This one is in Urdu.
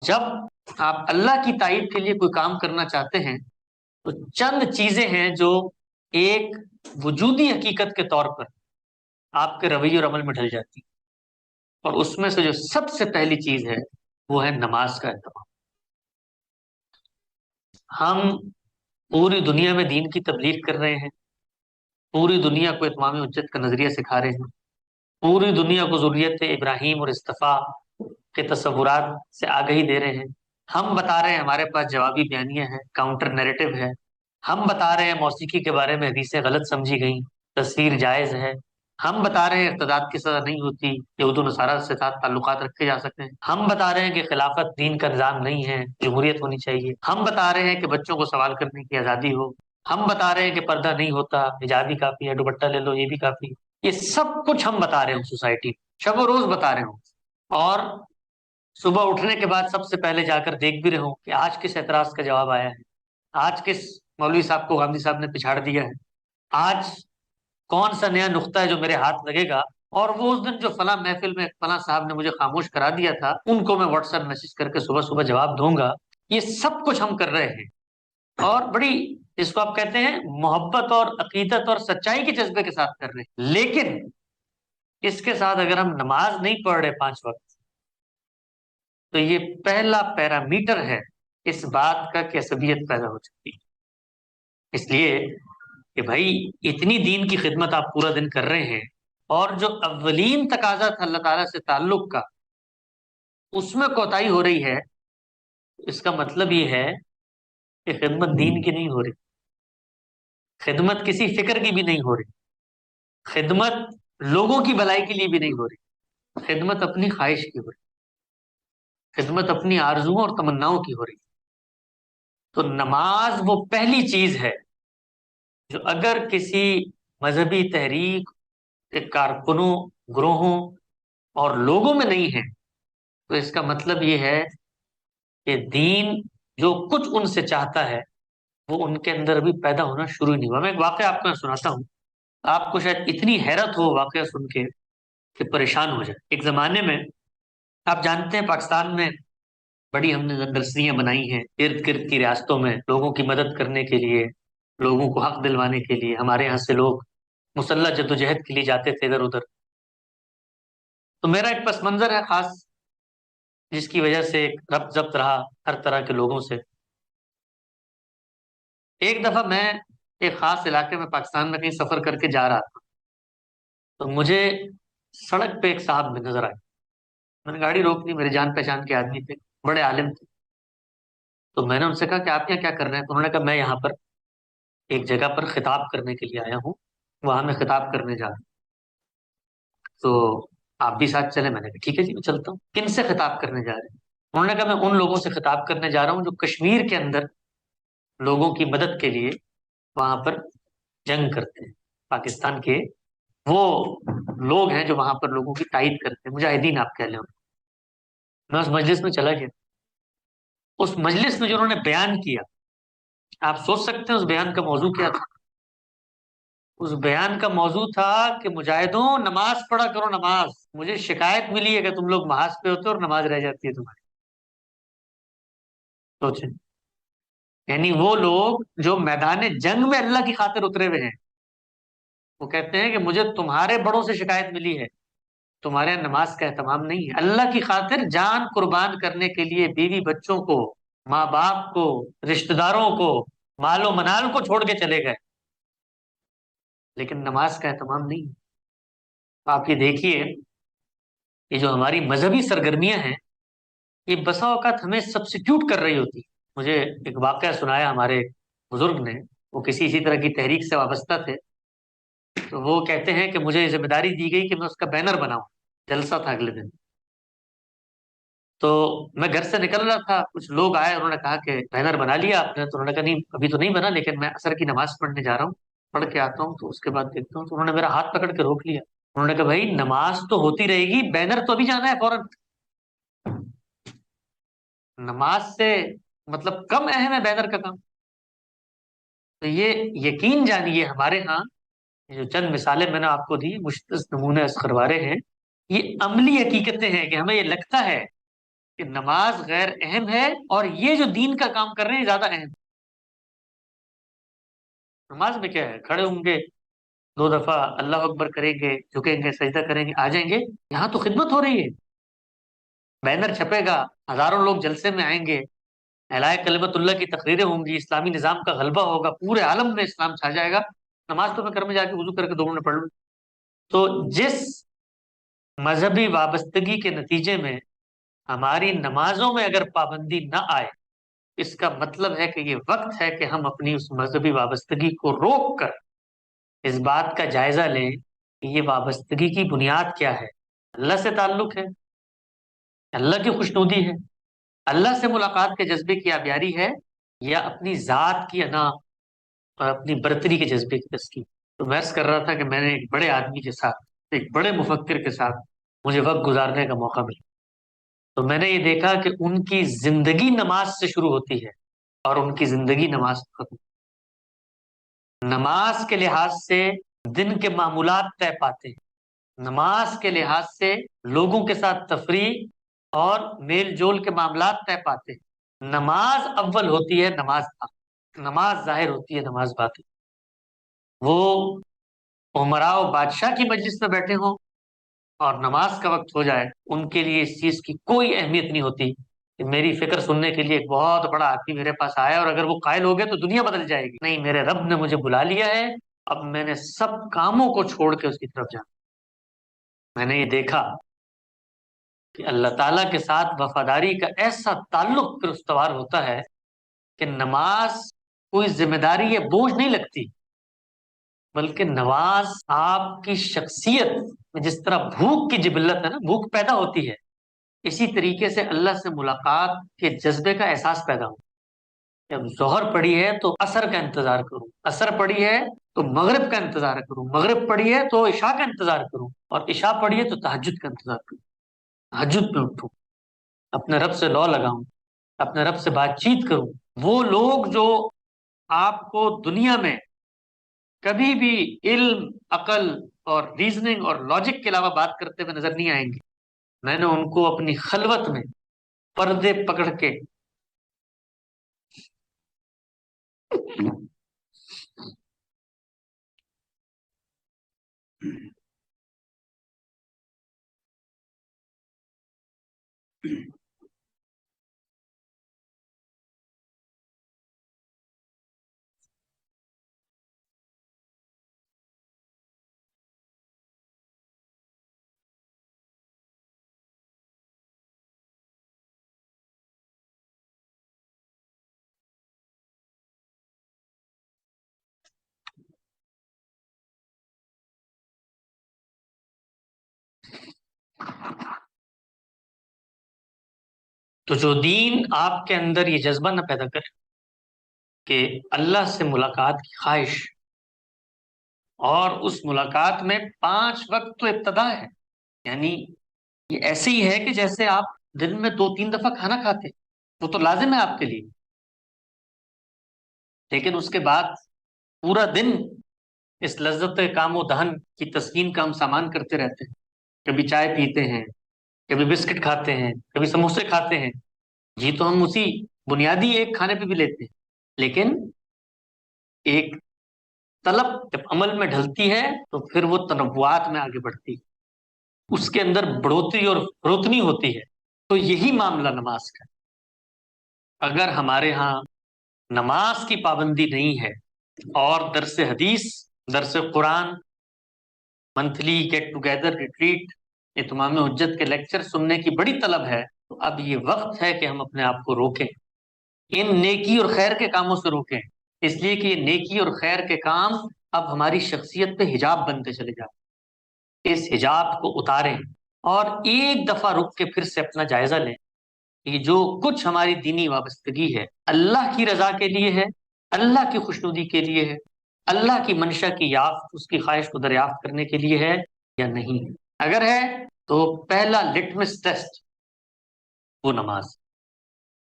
جب آپ اللہ کی تائید کے لیے کوئی کام کرنا چاہتے ہیں تو چند چیزیں ہیں جو ایک وجودی حقیقت کے طور پر آپ کے رویے اور عمل میں ڈھل جاتی ہیں، اور اس میں سے جو سب سے پہلی چیز ہے وہ ہے نماز کا اہتمام۔ ہم پوری دنیا میں دین کی تبلیغ کر رہے ہیں، پوری دنیا کو اتمام حجت کا نظریہ سکھا رہے ہیں، پوری دنیا کو ذریت ابراہیم اور اصطفیٰ کے تصورات سے آگہی دے رہے ہیں۔ ہم بتا رہے ہیں ہمارے پاس جوابی بیانیہ ہے، کاؤنٹر نیریٹو ہے۔ ہم بتا رہے ہیں موسیقی کے بارے میں حدیثیں غلط سمجھی گئیں، تصویر جائز ہے۔ ہم بتا رہے ہیں ارتداد کی سزا نہیں ہوتی، یہود و نصارہ سے ساتھ تعلقات رکھے جا سکتے ہیں۔ ہم بتا رہے ہیں کہ خلافت دین کا نظام نہیں ہے، جمہوریت ہونی چاہیے۔ ہم بتا رہے ہیں کہ بچوں کو سوال کرنے کی آزادی ہو۔ ہم بتا رہے ہیں کہ پردہ نہیں ہوتا، حجاب ہی کافی ہے، دوپٹہ لے لو یہ بھی کافی ہے۔ یہ سب کچھ ہم بتا رہے ہوں سوسائٹی، شب و روز بتا رہے ہوں، اور صبح اٹھنے کے بعد سب سے پہلے جا کر دیکھ بھی رہے ہوں کہ آج کس اعتراض کا جواب آیا ہے، آج کس مولوی صاحب کو گاندھی صاحب نے پچھاڑ دیا ہے، آج کون سا نیا نقطہ ہے جو میرے ہاتھ لگے گا، اور وہ اس دن جو فلاں محفل میں فلاں صاحب نے مجھے خاموش کرا دیا تھا ان کو میں واٹس ایپ میسج کر کے صبح صبح جواب دوں گا۔ یہ سب کچھ ہم کر رہے ہیں، اور بڑی جس کو آپ کہتے ہیں محبت اور عقیدت اور سچائی کے جذبے کے ساتھ کر رہے ہیں۔ لیکن اس کے ساتھ اگر ہم نماز نہیں پڑھ رہے 5 وقت، تو یہ پہلا پیرامیٹر ہے اس بات کا کہ عصبیت پیدا ہو چکی ہے۔ اس لیے کہ بھائی اتنی دین کی خدمت آپ پورا دن کر رہے ہیں، اور جو اولین تقاضا تھا اللہ تعالیٰ سے تعلق کا اس میں کوتاہی ہو رہی ہے، اس کا مطلب یہ ہے کہ خدمت دین کی نہیں ہو رہی، خدمت کسی فکر کی بھی نہیں ہو رہی، خدمت لوگوں کی بھلائی کے لیے بھی نہیں ہو رہی، خدمت اپنی خواہش کی ہو رہی، خدمت اپنی آرزوؤں اور تمناؤں کی ہو رہی۔ تو نماز وہ پہلی چیز ہے جو اگر کسی مذہبی تحریک کے کارکنوں، گروہوں اور لوگوں میں نہیں ہے، تو اس کا مطلب یہ ہے کہ دین جو کچھ ان سے چاہتا ہے وہ ان کے اندر ابھی پیدا ہونا شروع ہی نہیں ہوا۔ میں ایک واقعہ آپ کو سناتا ہوں، آپ کو شاید اتنی حیرت ہو واقعہ سن کے کہ پریشان ہو جائے۔ ایک زمانے میں آپ جانتے ہیں پاکستان میں بڑی ہم نے نرسریاں بنائی ہیں ارد گرد کی ریاستوں میں لوگوں کی مدد کرنے کے لیے، لوگوں کو حق دلوانے کے لیے۔ ہمارے یہاں سے لوگ مسلح جدوجہد کے لیے جاتے تھے ادھر ادھر۔ تو میرا ایک پس منظر ہے خاص، جس کی وجہ سے ایک ربط ضبط رہا ہر طرح کے لوگوں سے۔ ایک دفعہ میں ایک خاص علاقے میں پاکستان میں کہیں سفر کر کے جا رہا تھا، تو مجھے سڑک پہ ایک صاحب میں نظر آئے۔ میں نے گاڑی روک لی، میرے جان پہچان کے آدمی تھے، بڑے عالم تھے۔ تو میں نے ان سے کہا کہ آپ یہاں کیا کر رہے ہیں؟ تو انہوں نے کہا میں یہاں پر ایک جگہ پر خطاب کرنے کے لیے آیا ہوں، وہاں میں خطاب کرنے جا رہا ہوں، تو آپ بھی ساتھ چلیں۔ میں نے کہا ٹھیک ہے جی میں چلتا ہوں۔ کن سے خطاب کرنے جا رہے ہیں؟ انہوں نے کہا میں ان لوگوں سے خطاب کرنے جا رہا ہوں جو کشمیر کے اندر لوگوں کی مدد کے لیے وہاں پر جنگ کرتے ہیں، پاکستان کے وہ لوگ ہیں جو وہاں پر لوگوں کی تائید کرتے ہیں، مجاہدین آپ کہہ لیں۔ میں اس مجلس میں چلا گیا، اس مجلس میں جو انہوں نے بیان کیا، آپ سوچ سکتے ہیں اس بیان کا موضوع کیا تھا؟ اس بیان کا موضوع تھا کہ مجاہدوں نماز پڑھا کرو، نماز، مجھے شکایت ملی ہے کہ تم لوگ محاذ پہ ہوتے ہو اور نماز رہ جاتی ہے تمہاری۔ سوچیں، یعنی وہ لوگ جو میدان جنگ میں اللہ کی خاطر اترے ہوئے ہیں، وہ کہتے ہیں کہ مجھے تمہارے بڑوں سے شکایت ملی ہے، تمہارے یہاں نماز کا اہتمام نہیں ہے۔ اللہ کی خاطر جان قربان کرنے کے لیے بیوی بچوں کو، ماں باپ کو، رشتہ داروں کو، مال و منال کو چھوڑ کے چلے گئے، لیکن نماز کا اہتمام نہیں ہے۔ آپ یہ دیکھیے، یہ جو ہماری مذہبی سرگرمیاں ہیں یہ بسا اوقات ہمیں سبسٹیوٹ کر رہی ہوتی۔ مجھے ایک واقعہ سنایا ہمارے بزرگ نے، وہ کسی اسی طرح کی تحریک سے وابستہ تھے، تو وہ کہتے ہیں کہ مجھے ذمہ داری دی گئی کہ میں اس کا بینر بناؤں، جلسہ تھا اگلے دن۔ تو میں گھر سے نکل رہا تھا، کچھ لوگ آئے، انہوں نے کہا کہ بینر بنا لیا آپ نے؟ تو انہوں نے کہا نہیں ابھی تو نہیں بنا، لیکن میں عصر کی نماز پڑھنے جا رہا ہوں، پڑھ کے آتا ہوں تو اس کے بعد دیکھتا ہوں۔ تو انہوں نے میرا ہاتھ پکڑ کے روک لیا، انہوں نے کہا بھائی نماز تو ہوتی رہے گی، بینر تو ابھی جانا ہے فوراً، نماز سے مطلب کم اہم ہے بینر کا کام؟ تو یہ یقین جانیے ہمارے ہاں یہ جو چند مثالیں میں نے آپ کو دی، مشترک نمونے اس خروارے ہیں، یہ عملی حقیقتیں ہیں کہ ہمیں یہ لگتا ہے کہ نماز غیر اہم ہے اور یہ جو دین کا کام کر رہے ہیں زیادہ اہم. نماز میں کیا ہے؟ کھڑے ہوں گے 2 دفعہ، اللہ اکبر کریں گے، جھکیں گے، سجدہ کریں گے، آ جائیں گے. یہاں تو خدمت ہو رہی ہے. بینر چھپے گا، ہزاروں لوگ جلسے میں آئیں گے، اعلائے کلمت اللہ کی تقریریں ہوں گی، اسلامی نظام کا غلبہ ہوگا، پورے عالم میں اسلام چھا جائے گا. نماز تو میں گھر میں جا کے وضو کر کے 2 منٹ پڑھ لوں. تو جس مذہبی وابستگی کے نتیجے میں ہماری نمازوں میں اگر پابندی نہ آئے، اس کا مطلب ہے کہ یہ وقت ہے کہ ہم اپنی اس مذہبی وابستگی کو روک کر اس بات کا جائزہ لیں کہ یہ وابستگی کی بنیاد کیا ہے. اللہ سے تعلق ہے، اللہ کی خوشنودی ہے، اللہ سے ملاقات کے جذبے کی آبیاری ہے، یا اپنی ذات کی انا اور اپنی برتری کے جذبے کی تسکین. تو میں عرض کر رہا تھا کہ میں نے ایک بڑے آدمی کے ساتھ، ایک بڑے مفکر کے ساتھ مجھے وقت گزارنے کا موقع ملا. تو میں نے یہ دیکھا کہ ان کی زندگی نماز سے شروع ہوتی ہے اور ان کی زندگی نماز سے ختم. نماز کے لحاظ سے دن کے معمولات طے پاتے ہیں، نماز کے لحاظ سے لوگوں کے ساتھ تفریح اور میل جول کے معاملات طے پاتے ہیں. نماز اول ہوتی ہے، نماز نماز ظاہر ہوتی ہے، نماز باطن. وہ عمراء و بادشاہ کی مجلس میں بیٹھے ہوں اور نماز کا وقت ہو جائے، ان کے لیے اس چیز کی کوئی اہمیت نہیں ہوتی کہ میری فکر سننے کے لیے ایک بہت بڑا آدمی میرے پاس آیا اور اگر وہ قائل ہو گئے تو دنیا بدل جائے گی. نہیں، میرے رب نے مجھے بلا لیا ہے، اب میں نے سب کاموں کو چھوڑ کے اس کی طرف جانا. میں نے یہ دیکھا کہ اللہ تعالیٰ کے ساتھ وفاداری کا ایسا تعلق پھر استوار ہوتا ہے کہ نماز کوئی ذمہ داری یا بوجھ نہیں لگتی، بلکہ نماز آپ کی شخصیت میں جس طرح بھوک کی جبلت ہے نا، بھوک پیدا ہوتی ہے، اسی طریقے سے اللہ سے ملاقات کے جذبے کا احساس پیدا ہو. جب ظہر پڑی ہے تو عصر کا انتظار کروں، عصر پڑی ہے تو مغرب کا انتظار کروں، مغرب پڑی ہے تو عشاء کا انتظار کروں، اور عشاء پڑی ہے تو تہجد کا انتظار کروں. تہجد پہ اٹھوں، اپنے رب سے لو لگاؤں، اپنے رب سے بات چیت کروں. وہ لوگ جو آپ کو دنیا میں کبھی بھی علم، عقل اور ریزننگ اور لاجک کے علاوہ بات کرتے ہوئے نظر نہیں آئیں گے، میں نے ان کو اپنی خلوت میں پردے پکڑ کے تو جو دین آپ کے اندر یہ جذبہ نہ پیدا کرے کہ اللہ سے ملاقات کی خواہش، اور اس ملاقات میں 5 وقت تو ابتدا ہے، یعنی یہ ایسے ہی ہے کہ جیسے آپ دن میں 2-3 دفعہ کھانا کھاتے، وہ تو لازم ہے آپ کے لیے، لیکن اس کے بعد پورا دن اس لذت کام و دہن کی تسکین کا ہم سامان کرتے رہتے ہیں. کبھی چائے پیتے ہیں، کبھی بسکٹ کھاتے ہیں، کبھی سموسے کھاتے ہیں. جی تو ہم اسی بنیادی ایک کھانے پہ بھی لیتے ہیں، لیکن ایک طلب جب عمل میں ڈھلتی ہے تو پھر وہ تنوعات میں آگے بڑھتی ہے، اس کے اندر بڑھوتری اور فروتنی ہوتی ہے. تو یہی معاملہ نماز کا ہے. اگر ہمارے ہاں نماز کی پابندی نہیں ہے اور درس حدیث، درس قرآن، منتھلی گیٹ ٹوگیدر، ریٹریٹ، اتمام حجت کے لیکچر سننے کی بڑی طلب ہے، تو اب یہ وقت ہے کہ ہم اپنے آپ کو روکیں، ان نیکی اور خیر کے کاموں سے روکیں، اس لیے کہ یہ نیکی اور خیر کے کام اب ہماری شخصیت پہ حجاب بنتے چلے جاتے. اس حجاب کو اتاریں اور ایک دفعہ رک کے پھر سے اپنا جائزہ لیں کہ جو کچھ ہماری دینی وابستگی ہے اللہ کی رضا کے لیے ہے، اللہ کی خوشنودی کے لیے ہے، اللہ کی منشا کی یافت، اس کی خواہش کو دریافت کرنے کے لیے ہے یا نہیں ہے. اگر ہے تو پہلا لٹمس ٹیسٹ وہ نماز.